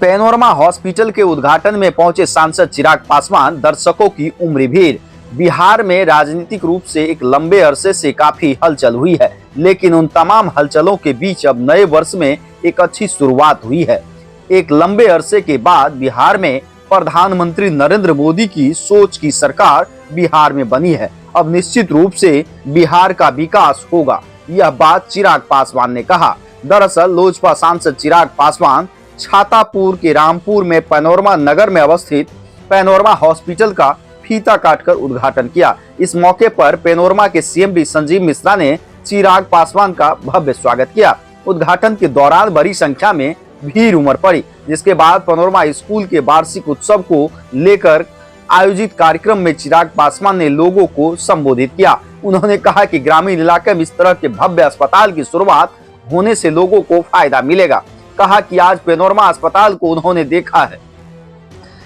Panorama hospital के उद्घाटन में पहुंचे सांसद चिराग पासवान, दर्शकों की उमड़ी भीड़। बिहार में राजनीतिक रूप से एक लंबे अरसे से काफी हलचल हुई है, लेकिन उन तमाम हलचलों के बीच अब नए वर्ष में एक अच्छी शुरुआत हुई है। एक लंबे अरसे के बाद बिहार में प्रधानमंत्री नरेंद्र मोदी की सोच की सरकार बिहार में बनी है। अब निश्चित रूप से बिहार का विकास होगा, यह बात चिराग पासवान ने कहा। दरअसल लोजपा सांसद चिराग पासवान छातापुर के रामपुर में पैनोरमा नगर में अवस्थित पैनोरमा हॉस्पिटल का फीता काटकर उद्घाटन किया। इस मौके पर पैनोरमा के सीएम संजीव मिश्रा ने चिराग पासवान का भव्य स्वागत किया। उद्घाटन के दौरान बड़ी संख्या में भीड़ उमड़ पड़ी, जिसके बाद पैनोरमा स्कूल के वार्षिक उत्सव को लेकर आयोजित कार्यक्रम में चिराग पासवान ने लोगों को संबोधित किया। उन्होंने कहा कि ग्रामीण इलाके में इस तरह के भव्य अस्पताल की शुरुआत होने से लोगों को फायदा मिलेगा। कहा कि आज पैनोरमा अस्पताल को उन्होंने देखा है,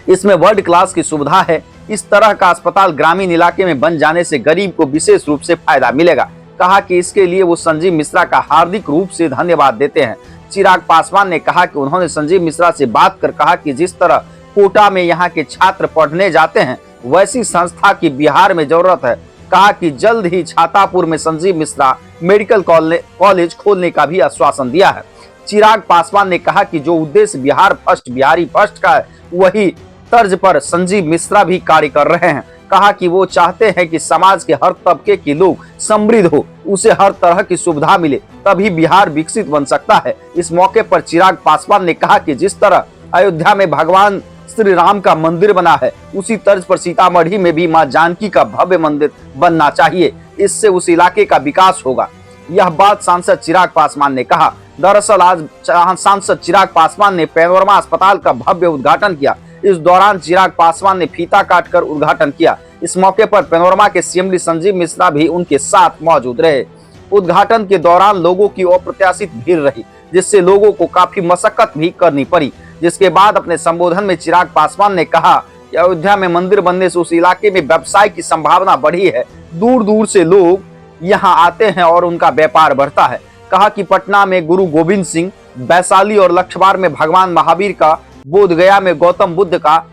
इसमें वर्ल्ड क्लास की सुविधा है। इस तरह का अस्पताल ग्रामीण इलाके में बन जाने से गरीब को विशेष रूप से फायदा मिलेगा। कहा कि इसके लिए वो संजीव मिश्रा का हार्दिक रूप से धन्यवाद देते हैं। चिराग पासवान ने कहा कि उन्होंने संजीव मिश्रा से बात कर कहा कि जिस तरह कोटा में यहाँ के छात्र पढ़ने जाते हैं, वैसी संस्था की बिहार में जरूरत है। कहा कि जल्द ही छातापुर में संजीव मिश्रा मेडिकल कॉलेज खोलने का भी आश्वासन दिया है। चिराग पासवान ने कहा कि जो उद्देश्य बिहार फर्स्ट, बिहारी फर्स्ट का है, वही तर्ज पर संजीव मिश्रा भी कार्य कर रहे हैं। कहा कि वो चाहते हैं कि समाज के हर तबके के लोग समृद्ध हो, उसे हर तरह की सुविधा मिले, तभी बिहार विकसित बन सकता है। इस मौके पर चिराग पासवान ने कहा कि जिस तरह अयोध्या में भगवान श्री राम का मंदिर बना है, उसी तर्ज पर सीतामढ़ी में भी मां जानकी का भव्य मंदिर बनना चाहिए। इससे उस इलाके का विकास होगा। यह बात सांसद चिराग पासवान ने कहा। दरअसल आज सांसद चिराग पासवान ने पैनोरमा अस्पताल का भव्य उद्घाटन किया। इस दौरान चिराग पासवान ने फीता काटकर उद्घाटन किया। इस मौके पर पैनोरमा के सीएम संजीव मिश्रा भी उनके साथ मौजूद रहे। उद्घाटन के दौरान लोगों की अप्रत्याशित भीड़ रही, जिससे लोगों को काफी मशक्कत भी करनी पड़ी। जिसके बाद अपने संबोधन में चिराग पासवान ने कहा कि अयोध्या में मंदिर बनने से उस इलाके में व्यवसाय की संभावना बढ़ी है। दूर दूर से लोग यहाँ आते हैं और उनका व्यापार बढ़ता है। कहा कि पटना में गुरु गोविंद सिंह, वैशाली और लक्ष्मण में भगवान महावीर का, बोधगया में गौतम बुद्ध का,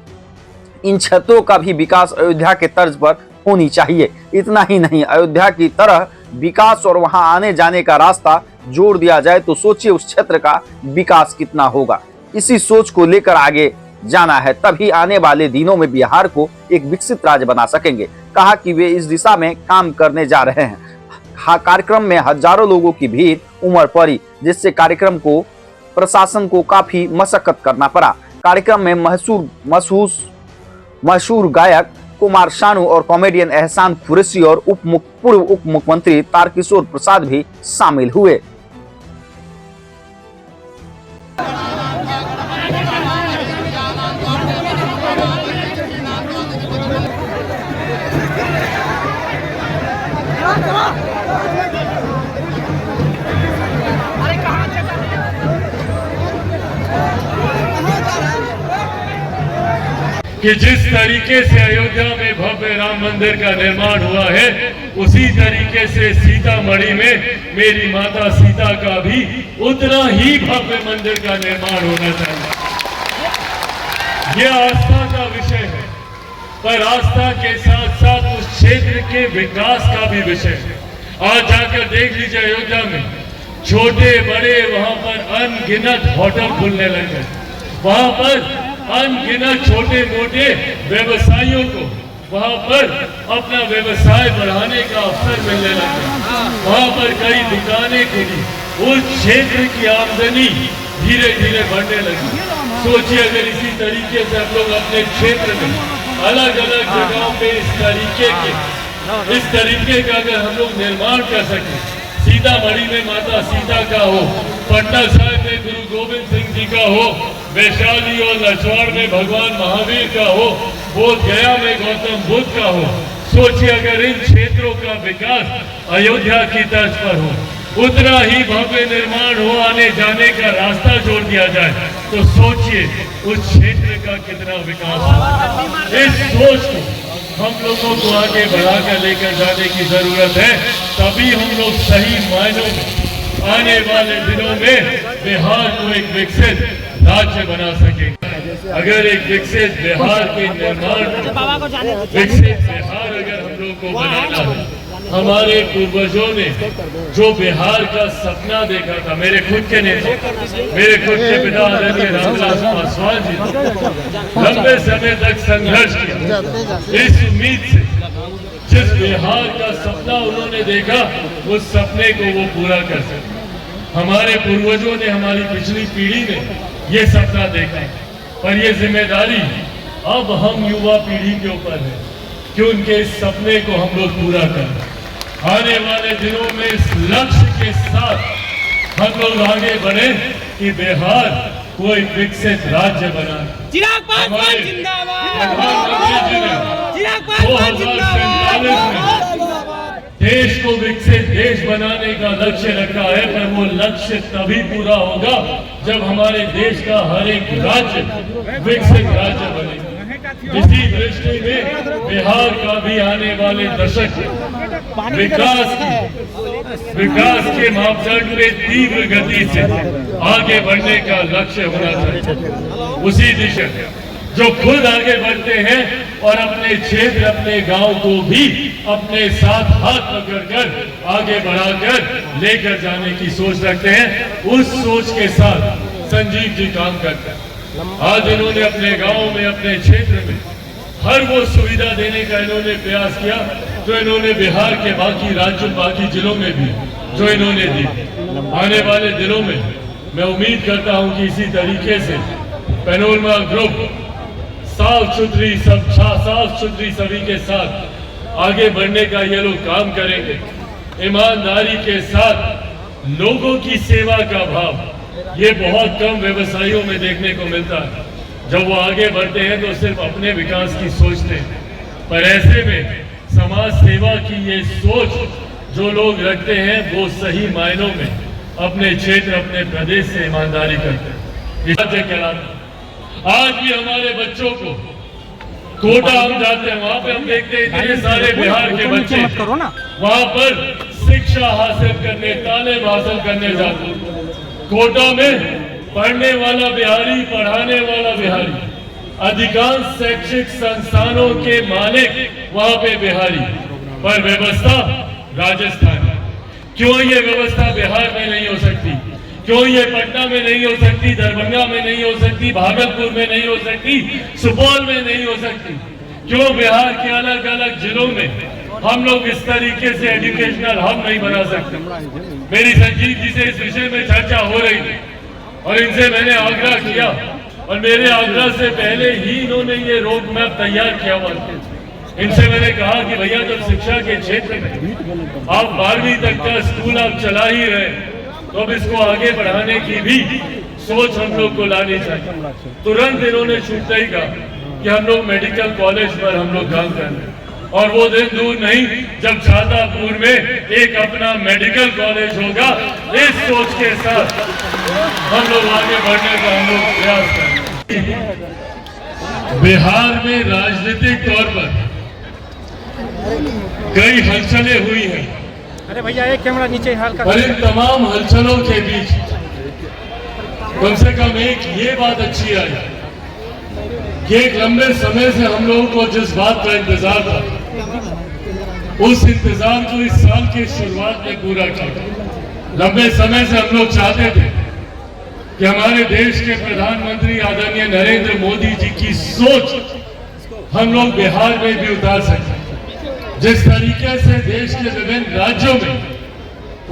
इन क्षेत्रों का भी विकास अयोध्या के तर्ज पर होनी चाहिए। इतना ही नहीं, अयोध्या की तरह विकास और वहां आने जाने का रास्ता जोड़ दिया जाए तो सोचिए उस क्षेत्र का विकास कितना होगा। इसी सोच को लेकर आगे जाना है, तभी आने वाले दिनों में बिहार को एक विकसित राज्य बना सकेंगे। कहा कि वे इस दिशा में काम करने जा रहे हैं। कार्यक्रम में हजारों लोगों की भीड़ उमड़ पड़ी, जिससे कार्यक्रम को प्रशासन को काफी मशक्कत करना पड़ा। कार्यक्रम में मशहूर गायक कुमार शानू और कॉमेडियन एहसान कुरैशी और पूर्व उप मुख्यमंत्री तारकिशोर प्रसाद भी शामिल हुए। कि जिस तरीके से अयोध्या में भव्य राम मंदिर का निर्माण हुआ है, उसी तरीके से सीतामढ़ी में मेरी माता सीता का भी उतना ही भव्य मंदिर का निर्माण होना चाहिए। यह आस्था का विषय है, पर आस्था के साथ साथ उस क्षेत्र के विकास का भी विषय है। आज जाकर देख लीजिए, अयोध्या में छोटे बड़े वहां पर अनगिनत होटल खुलने लगे। वहां पर अनगिनत छोटे मोटे व्यवसायियों को वहां पर अपना व्यवसाय बढ़ाने का अवसर मिलने लगा। वहां पर कई दुकानें खुली, उस क्षेत्र की आमदनी धीरे धीरे बढ़ने लगी। सोचिए अगर इसी तरीके से हम लोग अपने क्षेत्र में अलग अलग जगहों पे इस तरीके का अगर हम लोग निर्माण कर सके, सीतामढ़ी में माता सीता का हो, पटना साहिब में गुरु गोविंद सिंह जी का हो, वैशाली और लक्ष्मण में भगवान महावीर का हो, बोधगया में गौतम बुद्ध का हो। सोचिए अगर इन क्षेत्रों का विकास अयोध्या की तर्ज पर हो, उतना ही भव्य निर्माण हो, आने जाने का रास्ता जोड़ दिया जाए, तो सोचिए उस क्षेत्र का कितना विकास हो। इस सोच को हम लोगों को आगे बढ़ाकर लेकर जाने की जरूरत है, तभी हम लोग सही मायनों में आने वाले दिनों में बिहार को एक विकसित राज्य बना सके। अगर एक विकसित बिहार के निर्माण, विकसित बिहार अगर हम लोग को बनाना है, हमारे पूर्वजों ने जो बिहार का सपना देखा था, मेरे खुद के नेता, मेरे खुद के पिता आदरणीय रामविलास पासवान जी लंबे समय तक संघर्ष किया इस उम्मीद से, जिस बिहार का सपना उन्होंने देखा उस सपने को वो पूरा कर सके। हमारे पूर्वजों ने, हमारी पिछली पीढ़ी ने ये सपना देखा, पर ये जिम्मेदारी अब हम युवा पीढ़ी के ऊपर है कि उनके इस सपने को हम लोग पूरा करें। आने वाले दिनों में इस लक्ष्य के साथ हम लोग आगे बढ़े कि बिहार कोई विकसित राज्य बना। चिराग पासवान जिंदाबाद, प्रधानमंत्री जी ने चिराग पासवान 2047 में देश को विकसित देश बनाने का लक्ष्य रखा है, पर वो लक्ष्य तभी पूरा होगा जब हमारे देश का हर एक राज्य विकसित राज्य बनेगा। इसी दृष्टि में बिहार का भी आने वाले दशक विकास के मापदंड में तीव्र गति से आगे बढ़ने का लक्ष्य होना चाहिए। उसी दिशा जो खुद आगे बढ़ते हैं और अपने क्षेत्र, अपने गांव को भी अपने साथ हाथ पकड़कर आगे बढ़ाकर लेकर जाने की सोच रखते हैं, उस सोच के साथ संजीव जी काम करते हैं। आज इन्होंने अपने गांव में, अपने क्षेत्र में हर वो सुविधा देने का इन्होंने प्रयास किया जो इन्होंने बिहार के बाकी राज्यों, बाकी जिलों में भी जो इन्होंने दी। आने वाले दिनों में मैं उम्मीद करता हूं कि इसी तरीके से पैनोरमा ग्रुप साफ सुथरी सभी के साथ आगे बढ़ने का ये लोग काम करेंगे। ईमानदारी के साथ लोगों की सेवा का भाव ये बहुत कम व्यवसायियों में देखने को मिलता है। जब वो आगे बढ़ते हैं तो सिर्फ अपने विकास की सोचते हैं, पर ऐसे में समाज सेवा की ये सोच जो लोग रखते हैं वो सही मायनों में अपने क्षेत्र, अपने प्रदेश से ईमानदारी करते हैं। आज भी हमारे बच्चों को कोटा हम जाते हैं, वहां पे हम देखते हैं इतने सारे बिहार के बच्चे वहां पर शिक्षा हासिल करने, तालीम हासिल करने जाते हैं। कोटा में पढ़ने वाला बिहारी, पढ़ाने वाला बिहारी, अधिकांश शैक्षिक संस्थानों के मालिक वहां पे बिहारी, पर व्यवस्था राजस्थान। क्यों ये व्यवस्था बिहार में नहीं हो सकती? क्यों ये पटना में नहीं हो सकती, दरभंगा में नहीं हो सकती, भागलपुर में नहीं हो सकती, सुपौल में नहीं हो सकती? क्यों बिहार के अलग अलग जिलों में हम लोग इस तरीके से एजुकेशनल हब नहीं बना सकते? मेरी संजीव जी से इस विषय में चर्चा हो रही थी और इनसे मैंने आग्रह किया और मेरे आग्रह से पहले ही इन्होंने ये रोड मैप तैयार किया हुआ। इनसे मैंने कहा कि भैया जब शिक्षा के क्षेत्र में आप 12वीं तक का स्कूल आप चला ही रहे तो अब इसको आगे बढ़ाने की भी सोच हम लोग को लानी चाहिए। तुरंत इन्होंने छूटते ही कहा कि हम लोग मेडिकल कॉलेज पर हम लोग काम कर रहे हैं और वो दिन दूर नहीं जब छातापुर में एक अपना मेडिकल कॉलेज होगा। इस सोच के साथ हम लोग आगे बढ़ने का हम लोग प्रयास करें। बिहार में राजनीतिक तौर पर कई हलचलें हुई हैं। अरे भैया एक कैमरा नीचे हल्का। और इन तमाम हलचलों के बीच कम से कम एक ये बात अच्छी आई कि एक लंबे समय से हम लोगों को जिस बात का इंतजार था उस इंतजार को इस साल की शुरुआत में पूरा किया। लंबे समय से हम लोग चाहते थे कि हमारे देश के प्रधानमंत्री आदरणीय नरेंद्र मोदी जी की सोच हम लोग बिहार में भी उतार सकें। जिस तरीके से देश के विभिन्न राज्यों में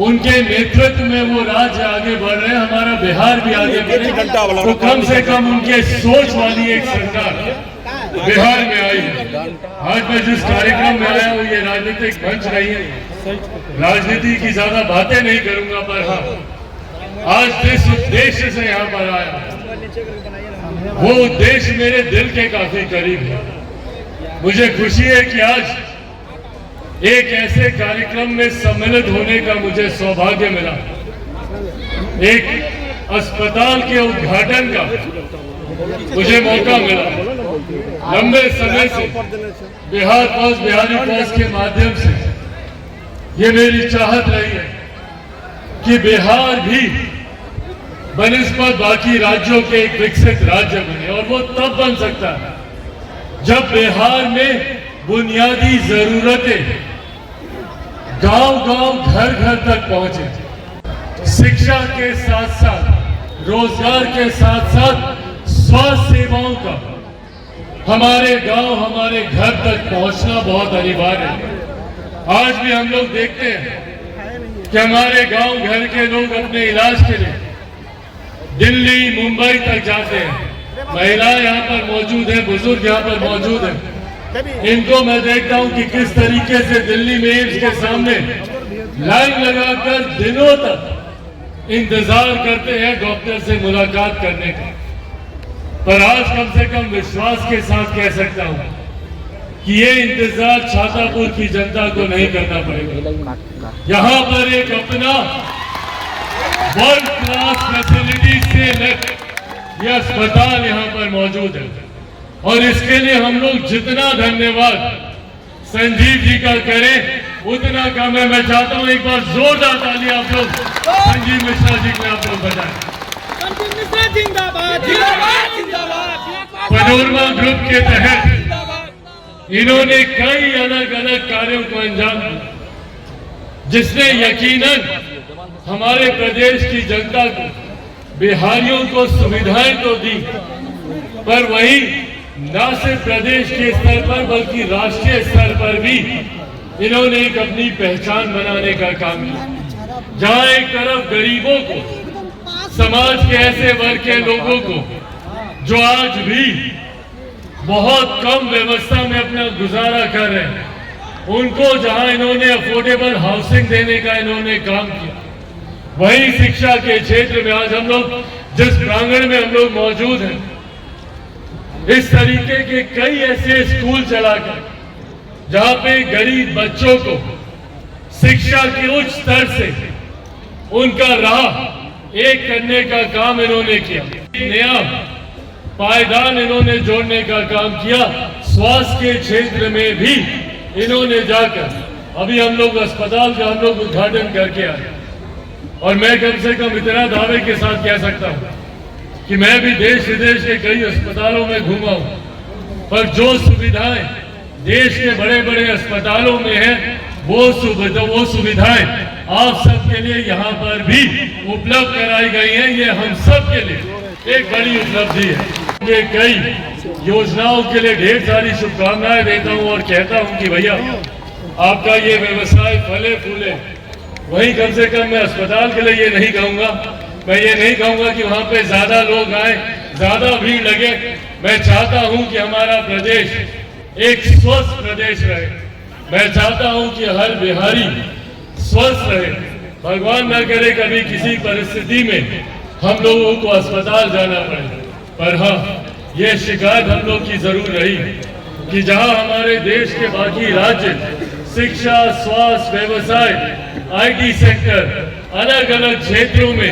उनके नेतृत्व में वो राज्य आगे बढ़ रहे हैं, हमारा बिहार भी आगे बढ़े तो कम से कम उनके सोच वाली एक सरकार बिहार में आई है। आज मैं जिस कार्यक्रम में आया हूँ ये राजनीतिक मंच नहीं है, राजनीति की ज्यादा बातें नहीं करूंगा, पर हाँ आज जिस उद्देश्य से यहाँ पर आया वो उद्देश्य मेरे दिल के काफी करीब है। मुझे खुशी है कि आज एक ऐसे कार्यक्रम में सम्मिलित होने का मुझे सौभाग्य मिला। एक अस्पताल के उद्घाटन का मुझे मौका मिला। लंबे समय से बिहार पोस्ट, बिहारी पोस्ट के माध्यम से ये मेरी चाहत रही है कि बिहार भी बनिस्बत बाकी राज्यों के एक विकसित राज्य बने, और वो तब बन सकता है जब बिहार में बुनियादी जरूरतें गांव-गांव, घर-घर तक पहुंचे। शिक्षा के साथ साथ, रोजगार के साथ साथ स्वास्थ्य सेवाओं का हमारे गांव, हमारे घर तक पहुंचना बहुत अनिवार्य है। आज भी हम लोग देखते हैं कि हमारे गांव घर के लोग अपने इलाज के लिए दिल्ली, मुंबई तक जाते हैं। महिलाएं यहाँ पर मौजूद हैं, बुजुर्ग यहाँ पर मौजूद हैं। इनको मैं देखता हूँ कि किस तरीके से दिल्ली में एम्स के सामने लाइन लगाकर दिनों तक इंतजार करते हैं डॉक्टर से मुलाकात करने का। पर आज कम से कम विश्वास के साथ कह सकता हूँ कि ये इंतजार छातापुर की जनता को नहीं करना पड़ेगा। यहाँ पर एक अपना वर्ल्ड क्लास फैसिलिटी से ये अस्पताल यहाँ पर मौजूद है, और इसके लिए हम लोग जितना धन्यवाद संजीव जी का करें उतना कम है। मैं चाहता हूँ एक बार जोरदार ताली आप लोग संजीव मिश्रा जी को आप लोग बजाएं। पनोरमा ग्रुप के तहत इन्होंने कई अलग अलग कार्यों को अंजाम दिया, जिसने यकीनन हमारे प्रदेश की जनता को, बिहारियों को सुविधाएं तो दी, पर वही न सिर्फ प्रदेश के स्तर पर बल्कि राष्ट्रीय स्तर पर भी इन्होंने एक अपनी पहचान बनाने का काम किया। जहां एक तरफ गरीबों को, समाज के ऐसे वर्ग के लोगों को जो आज भी बहुत कम व्यवस्था में अपना गुजारा कर रहे हैं, उनको जहां इन्होंने अफोर्डेबल हाउसिंग देने का इन्होंने काम किया, वहीं शिक्षा के क्षेत्र में आज हम लोग जिस प्रांगण में हम लोग मौजूद हैं, इस तरीके के कई ऐसे स्कूल चलाकर जहां पे गरीब बच्चों को शिक्षा के उच्च स्तर से उनका राह एक करने का काम इन्होंने किया। नया पायदान इन्होंने जोड़ने का काम किया। स्वास्थ्य के क्षेत्र में भी इन्होंने जाकर अभी हम लोग अस्पताल का हम लोग उद्घाटन करके आए, और मैं कम से कम इतना दावे के साथ कह सकता हूं कि मैं भी देश विदेश के कई अस्पतालों में घूमा हूं, पर जो सुविधाएं देश के बड़े बड़े अस्पतालों में हैं, वो सुविधाएं आप सबके लिए यहाँ पर भी उपलब्ध कराई गई हैं। ये हम सब के लिए एक बड़ी उपलब्धि है। ये कई योजनाओं के लिए ढेर सारी शुभकामनाएं देता हूँ और कहता हूँ कि भैया आपका ये व्यवसाय फले फूले। वहीं कम से कम मैं अस्पताल के लिए ये नहीं कहूँगा, मैं ये नहीं कहूँगा कि वहाँ पे ज्यादा लोग आए, ज्यादा भीड़ लगे। मैं चाहता हूँ कि हमारा प्रदेश एक स्वस्थ प्रदेश रहे। मैं चाहता हूँ कि हर बिहारी स्वस्थ रहे। भगवान न करे कभी किसी परिस्थिति में हम लोगों को अस्पताल जाना पड़े, पर हाँ ये शिकायत हम लोग की जरूर रही कि जहाँ हमारे देश के बाकी राज्य शिक्षा, स्वास्थ्य, व्यवसाय, IT सेक्टर अलग अलग क्षेत्रों में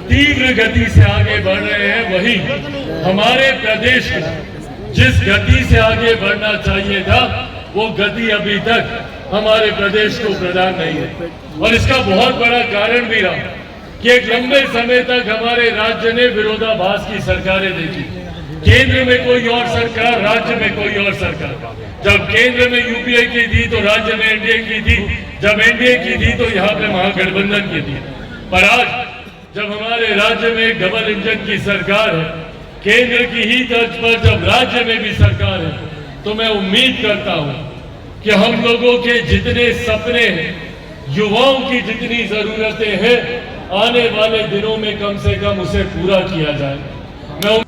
तीव्र गति से आगे बढ़ रहे हैं, वही हमारे प्रदेश को जिस गति से आगे बढ़ना चाहिए था वो गति अभी तक हमारे प्रदेश को प्रदान नहीं है। और इसका बहुत बड़ा कारण भी रहा कि एक लंबे समय तक हमारे राज्य ने विरोधाभास की सरकारें देखी। केंद्र में कोई और सरकार, राज्य में कोई और सरकार। जब केंद्र में UPA की थी तो राज्य में NDA की थी, जब NDA की थी तो यहाँ पे महागठबंधन की थी। पर आज जब हमारे राज्य में एक डबल इंजन की सरकार है, केंद्र की ही तर्ज पर जब राज्य में भी सरकार है, तो मैं उम्मीद करता हूं कि हम लोगों के जितने सपने हैं, युवाओं की जितनी जरूरतें हैं, आने वाले दिनों में कम से कम उसे पूरा किया जाए। मैं